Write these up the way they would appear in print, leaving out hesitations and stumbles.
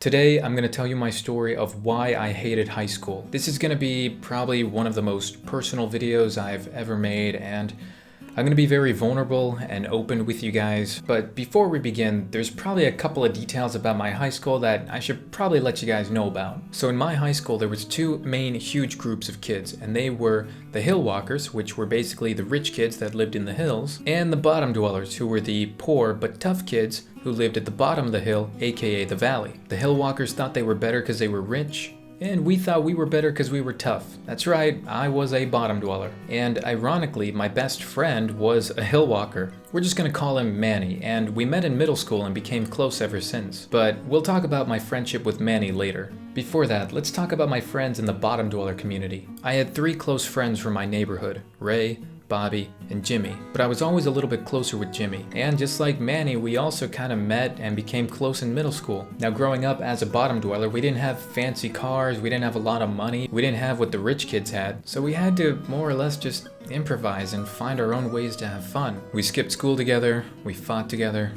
Today, I'm going to tell you my story of why I hated high school. This is going to be probably one of the most personal videos I've ever made, and I'm going to be very vulnerable and open with you guys. But before we begin, there's probably a couple of details about my high school that I should probably let you guys know about. So in my high school, there was two main huge groups of kids, and they were the hill walkers, which were basically the rich kids that lived in the hills, and the bottom dwellers, who were the poor but tough kids who lived at the bottom of the hill, aka the valley. The hill walkers thought they were better because they were rich, and we thought we were better because we were tough. That's right, I was a bottom dweller. And ironically, my best friend was a hill walker. We're just gonna call him Manny, and we met in middle school and became close ever since. But we'll talk about my friendship with Manny later. Before that, let's talk about my friends in the bottom dweller community. I had three close friends from my neighborhood: Ray, Bobby, and Jimmy, but I was always a little bit closer with Jimmy. And just like Manny, we also kind of met and became close in middle school. Now, growing up as a bottom dweller, we didn't have fancy cars, we didn't have a lot of money, we didn't have what the rich kids had, so we had to more or less just improvise and find our own ways to have fun. We skipped school together, we fought together,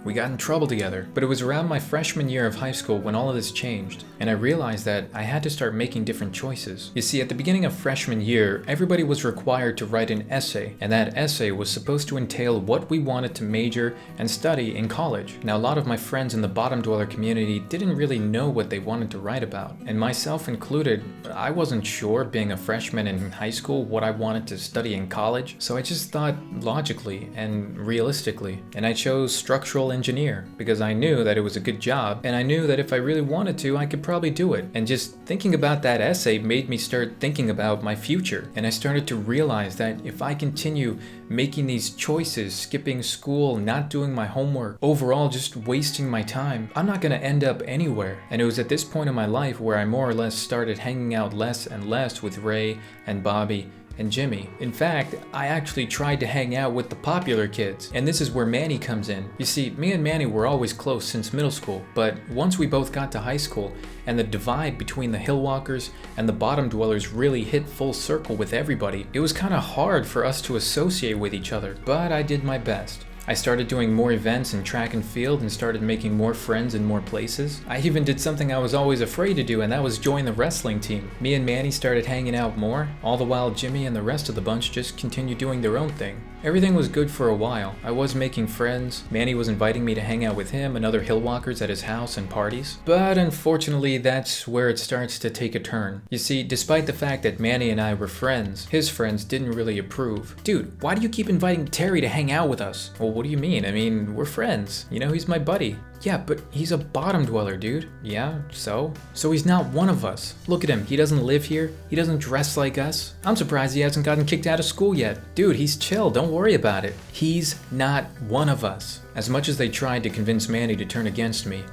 we got in trouble together. But it was around my freshman year of high school when all of this changed, and I realized that I had to start making different choices. You see, at the beginning of freshman year, everybody was required to write an essay, and that essay was supposed to entail what we wanted to major and study in college. Now, a lot of my friends in the bottom dweller community didn't really know what they wanted to write about, and myself included. I wasn't sure, being a freshman in high school, what I wanted to study in college, so I just thought logically and realistically, and I chose structural engineer because I knew that it was a good job, and I knew that if I really wanted to, I could probably do it. And just thinking about that essay made me start thinking about my future, and I started to realize that if I continue making these choices, skipping school, not doing my homework, overall just wasting my time, I'm not going to end up anywhere. And it was at this point in my life where I more or less started hanging out less and less with Ray and Bobby and Jimmy. In fact, I actually tried to hang out with the popular kids, and this is where Manny comes in. You see, me and Manny were always close since middle school, but once we both got to high school and the divide between the hill walkers and the bottom dwellers really hit full circle with everybody, it was kind of hard for us to associate with each other, but I did my best. I started doing more events in track and field and started making more friends in more places. I even did something I was always afraid to do, and that was join the wrestling team. Me and Manny started hanging out more, all the while Jimmy and the rest of the bunch just continued doing their own thing. Everything was good for a while. I was making friends. Manny was inviting me to hang out with him and other hill walkers at his house and parties. But unfortunately, that's where it starts to take a turn. You see, despite the fact that Manny and I were friends, his friends didn't really approve. Dude, why do you keep inviting Terry to hang out with us? Well, what do you mean? I mean, we're friends. You know, he's my buddy. Yeah, but he's a bottom dweller, dude. Yeah, so? So he's not one of us. Look at him, he doesn't live here, he doesn't dress like us. I'm surprised he hasn't gotten kicked out of school yet. Dude, he's chill, don't worry about it. He's not one of us. As much as they tried to convince Manny to turn against me,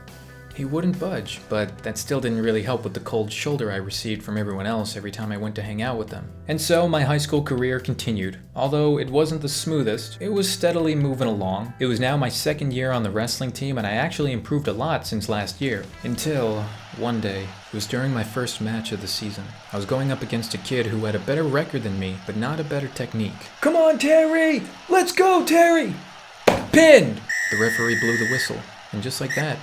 he wouldn't budge, but that still didn't really help with the cold shoulder I received from everyone else every time I went to hang out with them. And so my high school career continued. Although it wasn't the smoothest, it was steadily moving along. It was now my second year on the wrestling team, and I actually improved a lot since last year. Until one day, it was during my first match of the season. I was going up against a kid who had a better record than me, but not a better technique. Come on, Terry! Let's go, Terry! Pinned! The referee blew the whistle, and just like that,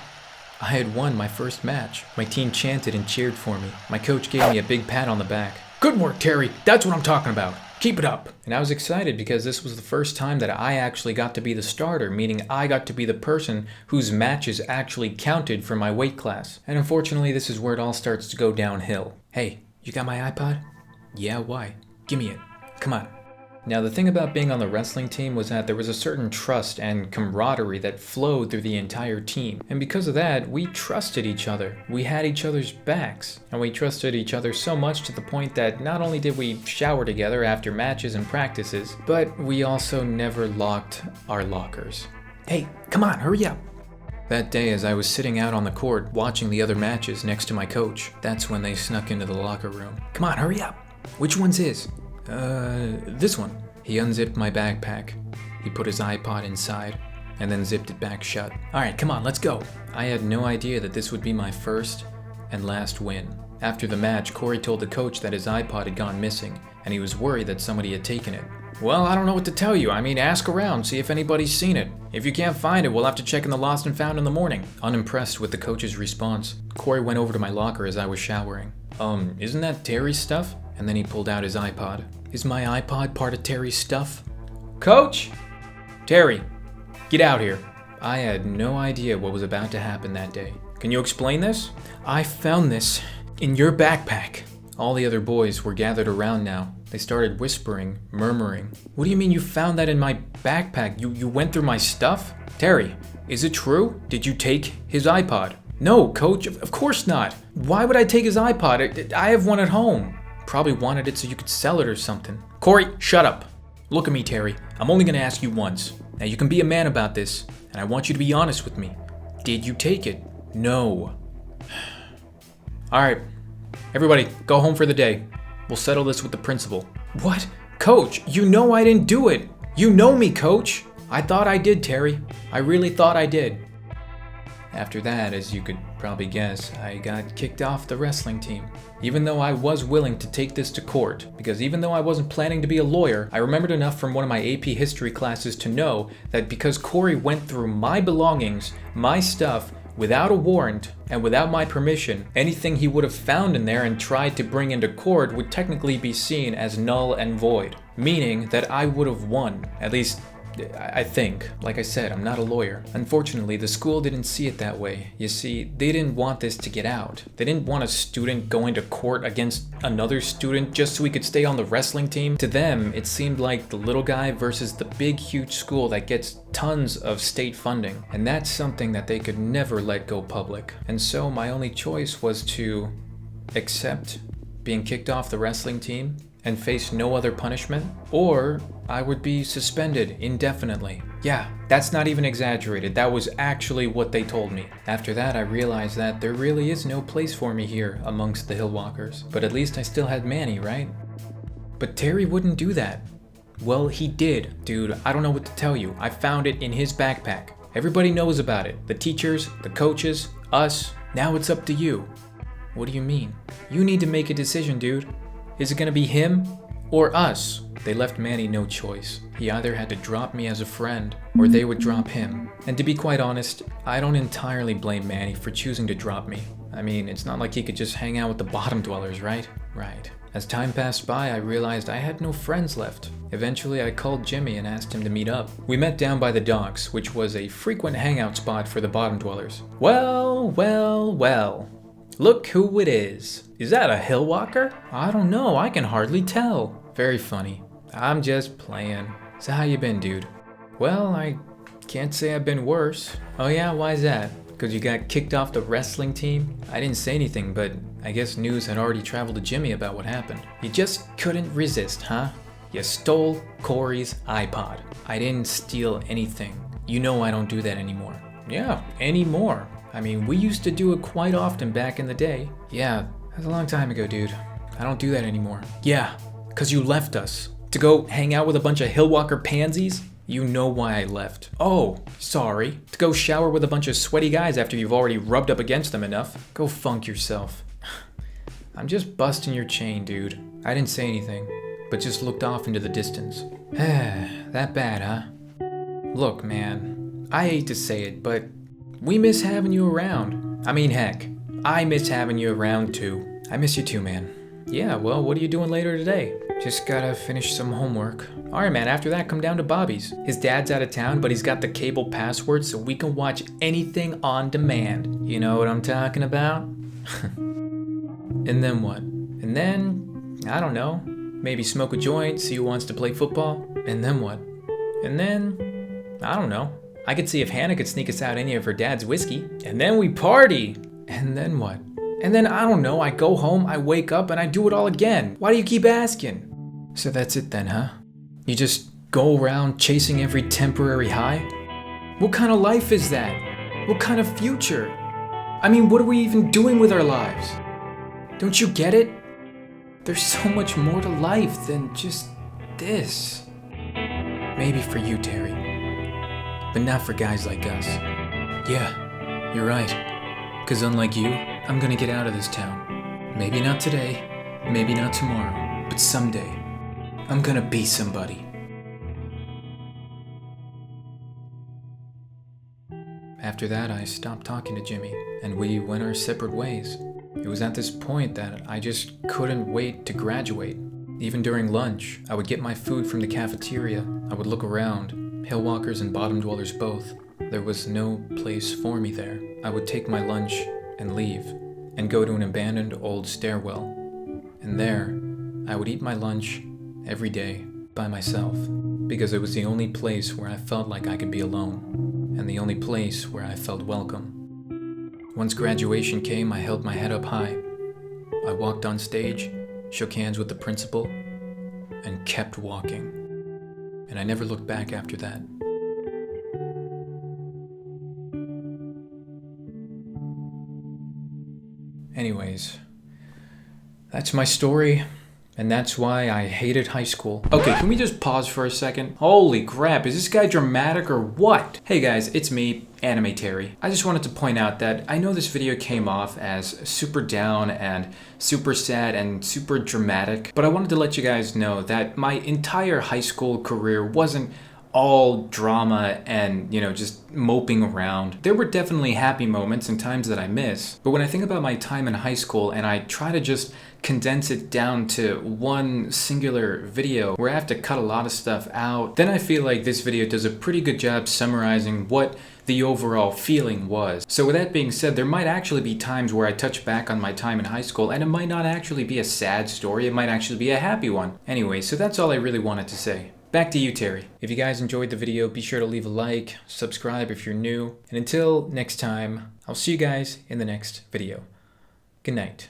I had won my first match. My team chanted and cheered for me. My coach gave me a big pat on the back. Good work, Terry. That's what I'm talking about. Keep it up. And I was excited because this was the first time that I actually got to be the starter, meaning I got to be the person whose matches actually counted for my weight class. And unfortunately, this is where it all starts to go downhill. Hey, you got my iPod? Yeah, why? Give me it. Come on. Now, the thing about being on the wrestling team was that there was a certain trust and camaraderie that flowed through the entire team. And because of that, we trusted each other. We had each other's backs. And we trusted each other so much to the point that not only did we shower together after matches and practices, but we also never locked our lockers. Hey, come on, hurry up. That day, as I was sitting out on the court watching the other matches next to my coach, that's when they snuck into the locker room. Come on, hurry up. Which one's his? This one. He unzipped my backpack. He put his iPod inside and then zipped it back shut. All right, come on, let's go. I had no idea that this would be my first and last win. After the match, Corey told the coach that his iPod had gone missing and he was worried that somebody had taken it. Well, I don't know what to tell you. I mean, ask around, see if anybody's seen it. If you can't find it, we'll have to check in the lost and found in the morning. Unimpressed with the coach's response, Corey went over to my locker as I was showering. Isn't that Terry's stuff? And then he pulled out his iPod. Is my iPod part of Terry's stuff? Coach! Terry, get out here. I had no idea what was about to happen that day. Can you explain this? I found this in your backpack. All the other boys were gathered around now. They started whispering, murmuring. What do you mean you found that in my backpack? You went through my stuff? Terry, is it true? Did you take his iPod? No, coach, of course not. Why would I take his iPod? I have one at home. Probably wanted it so you could sell it or something. Corey, shut up. Look at me, Terry. I'm only gonna ask you once. Now you can be a man about this, and I want you to be honest with me. Did you take it? No. Alright, everybody, go home for the day. We'll settle this with the principal. What? Coach, you know I didn't do it. You know me, Coach. I thought I did, Terry. I really thought I did. After that, as you could probably guess, I got kicked off the wrestling team. Even though I was willing to take this to court, because even though I wasn't planning to be a lawyer, I remembered enough from one of my AP history classes to know that because Corey went through my belongings, my stuff, without a warrant and without my permission, anything he would have found in there and tried to bring into court would technically be seen as null and void, meaning that I would have won. At least, I think. Like I said, I'm not a lawyer. Unfortunately, the school didn't see it that way. You see, they didn't want this to get out. They didn't want a student going to court against another student just so he could stay on the wrestling team. To them, it seemed like the little guy versus the big, huge school that gets tons of state funding. And that's something that they could never let go public. And so my only choice was to accept being kicked off the wrestling team and face no other punishment, or I would be suspended indefinitely. Yeah, that's not even exaggerated. That was actually what they told me. After that, I realized that there really is no place for me here amongst the Hillwalkers. But at least I still had Manny, right? But Terry wouldn't do that. Well, he did. Dude, I don't know what to tell you. I found it in his backpack. Everybody knows about it. The teachers, the coaches, us. Now it's up to you. What do you mean? You need to make a decision, dude. Is it gonna be him or us? They left Manny no choice. He either had to drop me as a friend or they would drop him. And to be quite honest, I don't entirely blame Manny for choosing to drop me. I mean, it's not like he could just hang out with the bottom dwellers, right? Right. As time passed by, I realized I had no friends left. Eventually, I called Jimmy and asked him to meet up. We met down by the docks, which was a frequent hangout spot for the bottom dwellers. Well, well, well. Look who it is. Is that a Hillwalker? I don't know, I can hardly tell. Very funny. I'm just playing. So how you been, dude? Well, I can't say I've been worse. Oh yeah, why's that? Because you got kicked off the wrestling team? I didn't say anything, but I guess news had already traveled to Jimmy about what happened. You just couldn't resist, huh? You stole Corey's iPod. I didn't steal anything. You know I don't do that anymore. Yeah, anymore. I mean, we used to do it quite often back in the day. Yeah, that's a long time ago, dude. I don't do that anymore. Yeah, because you left us. To go hang out with a bunch of Hillwalker pansies? You know why I left. Oh, sorry. To go shower with a bunch of sweaty guys after you've already rubbed up against them enough. Go funk yourself. I'm just busting your chain, dude. I didn't say anything, but just looked off into the distance. That bad, huh? Look, man, I hate to say it, but we miss having you around. I mean, heck, I miss having you around too. I miss you too, man. Yeah, well, what are you doing later today? Just gotta finish some homework. Alright, man, after that, come down to Bobby's. His dad's out of town, but he's got the cable password so we can watch anything on demand. You know what I'm talking about? And then what? And then, I don't know, maybe smoke a joint, see who wants to play football. And then what? And then, I don't know. I could see if Hannah could sneak us out any of her dad's whiskey. And then we party. And then what? And then, I don't know, I go home, I wake up, and I do it all again. Why do you keep asking? So that's it then, huh? You just go around chasing every temporary high? What kind of life is that? What kind of future? I mean, what are we even doing with our lives? Don't you get it? There's so much more to life than just this. Maybe for you, Terry. But not for guys like us. Yeah, you're right. 'Cause unlike you, I'm gonna get out of this town. Maybe not today, maybe not tomorrow, but someday, I'm gonna be somebody. After that, I stopped talking to Jimmy, and we went our separate ways. It was at this point that I just couldn't wait to graduate. Even during lunch, I would get my food from the cafeteria. I would look around, hillwalkers and bottom dwellers both. There was no place for me there. I would take my lunch and leave, and go to an abandoned old stairwell. And there, I would eat my lunch every day by myself, because it was the only place where I felt like I could be alone, and the only place where I felt welcome. Once graduation came, I held my head up high. I walked on stage, shook hands with the principal, and kept walking. And I never looked back after that. Anyways, that's my story, and that's why I hated high school. Okay, can we just pause for a second? Holy crap, is this guy dramatic or what? Hey guys, it's me, Anime Terry. I just wanted to point out that I know this video came off as super down and super sad and super dramatic, but I wanted to let you guys know that my entire high school career wasn't all drama and, just moping around. There were definitely happy moments and times that I miss, but when I think about my time in high school and I try to just condense it down to one singular video where I have to cut a lot of stuff out, then I feel like this video does a pretty good job summarizing what the overall feeling was. So with that being said, there might actually be times where I touch back on my time in high school and it might not actually be a sad story, it might actually be a happy one. Anyway, so that's all I really wanted to say. Back to you, Terry. If you guys enjoyed the video, be sure to leave a like, subscribe if you're new, and until next time, I'll see you guys in the next video. Good night.